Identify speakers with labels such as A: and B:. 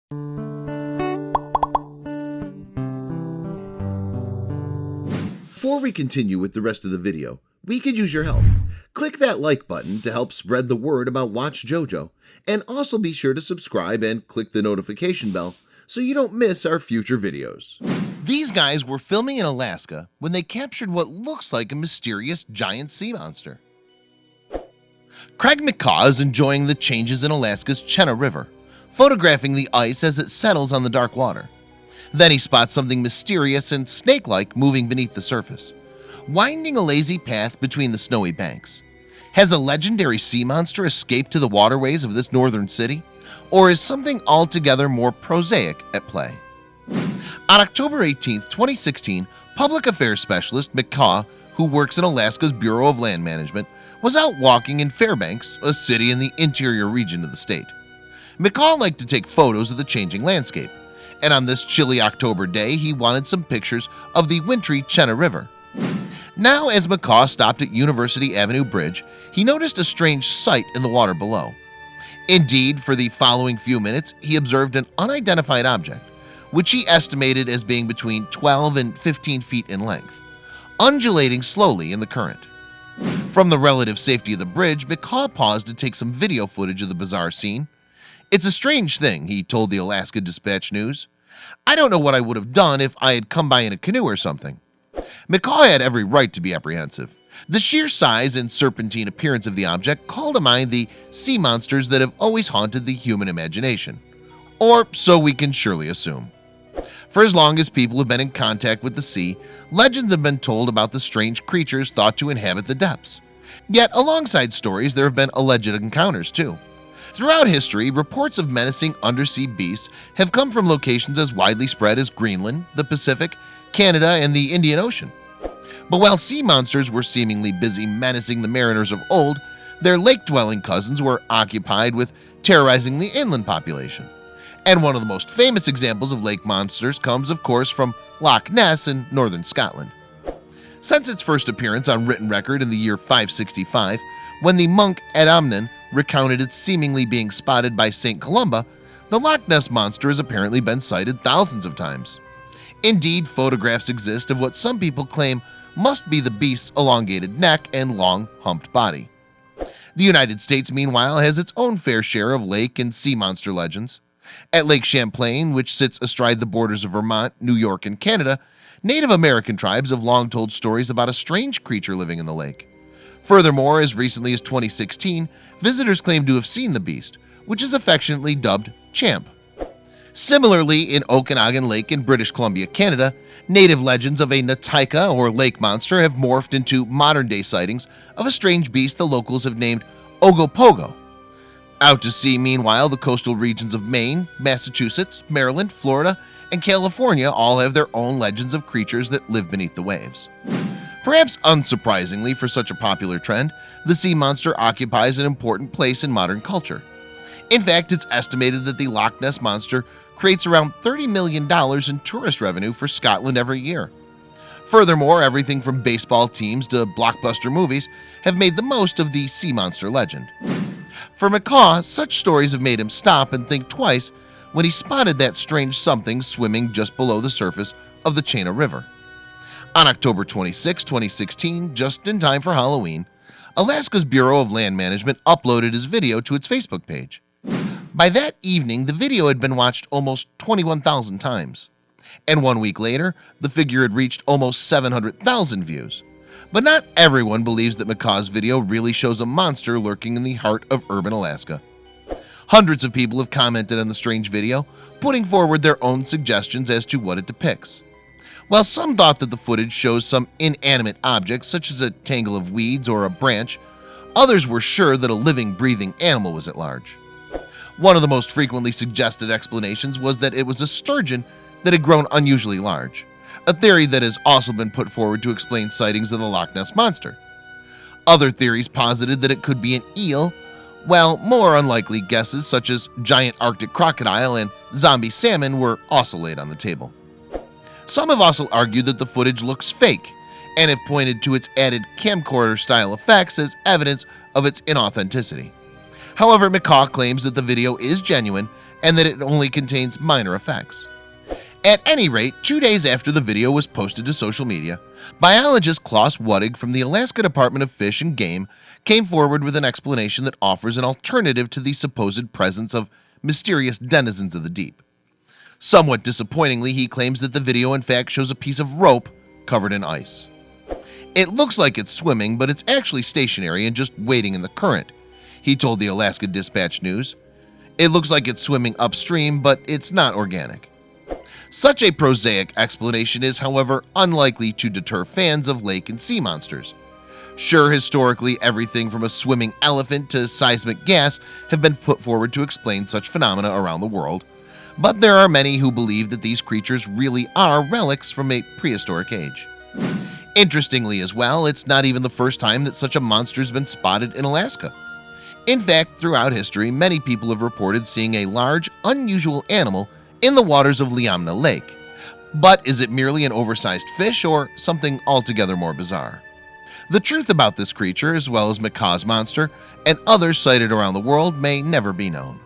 A: Before we continue with the rest of the video, we could use your help. Click that like button to help spread the word about WatchJojo, and also be sure to subscribe and click the notification bell so you don't miss our future videos. These guys were filming in Alaska when they captured what looks like a mysterious giant sea monster. Craig McCaa is enjoying the changes in Alaska's Chena River, photographing the ice as it settles on the dark water. Then he spots something mysterious and snake-like moving beneath the surface, winding a lazy path between the snowy banks. Has a legendary sea monster escaped to the waterways of this northern city, or is something altogether more prosaic at play? On October 18, 2016, public affairs specialist McCaa, who works in Alaska's Bureau of Land Management, was out walking in Fairbanks, a city in the interior region of the state. McCaa liked to take photos of the changing landscape, and on this chilly October day he wanted some pictures of the wintry Chena River. Now, as McCaa stopped at University Avenue Bridge, he noticed a strange sight in the water below. Indeed, for the following few minutes he observed an unidentified object, which he estimated as being between 12 and 15 feet in length, undulating slowly in the current. From the relative safety of the bridge, McCaa paused to take some video footage of the bizarre scene. "It's a strange thing," he told the Alaska Dispatch News. "I don't know what I would have done if I had come by in a canoe or something." McCaa had every right to be apprehensive. The sheer size and serpentine appearance of the object called to mind the sea monsters that have always haunted the human imagination, or so we can surely assume. For as long as people have been in contact with the sea, legends have been told about the strange creatures thought to inhabit the depths. Yet alongside stories, there have been alleged encounters too. Throughout history, reports of menacing undersea beasts have come from locations as widely spread as Greenland, the Pacific, Canada, and the Indian Ocean. But while sea monsters were seemingly busy menacing the mariners of old, their lake-dwelling cousins were occupied with terrorizing the inland population. And one of the most famous examples of lake monsters comes, of course, from Loch Ness in northern Scotland. Since its first appearance on written record in the year 565, when the monk Adamnan recounted its seemingly being spotted by St. Columba, the Loch Ness monster has apparently been sighted thousands of times. Indeed, photographs exist of what some people claim must be the beast's elongated neck and long, humped body. The United States, meanwhile, has its own fair share of lake and sea monster legends. At Lake Champlain, which sits astride the borders of Vermont, New York, and Canada, Native American tribes have long told stories about a strange creature living in the lake. Furthermore, as recently as 2016, visitors claim to have seen the beast, which is affectionately dubbed Champ. Similarly, in Okanagan Lake in British Columbia, Canada, native legends of a Natika or lake monster have morphed into modern-day sightings of a strange beast the locals have named Ogopogo. Out to sea, meanwhile, the coastal regions of Maine, Massachusetts, Maryland, Florida, and California all have their own legends of creatures that live beneath the waves. Perhaps unsurprisingly for such a popular trend, the sea monster occupies an important place in modern culture. In fact, it's estimated that the Loch Ness monster creates around $30 million in tourist revenue for Scotland every year. Furthermore, everything from baseball teams to blockbuster movies have made the most of the sea monster legend. For McCaa, such stories have made him stop and think twice when he spotted that strange something swimming just below the surface of the Chena River. On October 26, 2016, just in time for Halloween, Alaska's Bureau of Land Management uploaded his video to its Facebook page. By that evening, the video had been watched almost 21,000 times, and 1 week later, the figure had reached almost 700,000 views. But not everyone believes that McCaa's video really shows a monster lurking in the heart of urban Alaska. Hundreds of people have commented on the strange video, putting forward their own suggestions as to what it depicts. While some thought that the footage shows some inanimate object such as a tangle of weeds or a branch, others were sure that a living, breathing animal was at large. One of the most frequently suggested explanations was that it was a sturgeon that had grown unusually large, a theory that has also been put forward to explain sightings of the Loch Ness monster. Other theories posited that it could be an eel, while more unlikely guesses such as giant Arctic crocodile and zombie salmon were also laid on the table. Some have also argued that the footage looks fake and have pointed to its added camcorder-style effects as evidence of its inauthenticity. However, McCaa claims that the video is genuine and that it only contains minor effects. At any rate, 2 days after the video was posted to social media, biologist Klaus Wuttig from the Alaska Department of Fish and Game came forward with an explanation that offers an alternative to the supposed presence of mysterious denizens of the deep. Somewhat disappointingly, he claims that the video in fact shows a piece of rope covered in ice. It looks like it's swimming, but it's actually stationary and just waiting in the current, he told the Alaska Dispatch News. It looks like it's swimming upstream, but it's not organic. Such a prosaic explanation is, however, unlikely to deter fans of lake and sea monsters. Sure, historically, everything from a swimming elephant to seismic gas have been put forward to explain such phenomena around the world, but there are many who believe that these creatures really are relics from a prehistoric age. Interestingly as well, it's not even the first time that such a monster has been spotted in Alaska. In fact, throughout history, many people have reported seeing a large, unusual animal in the waters of Liamna Lake. But is it merely an oversized fish or something altogether more bizarre? The truth about this creature, as well as McCaa's monster and others cited around the world, may never be known.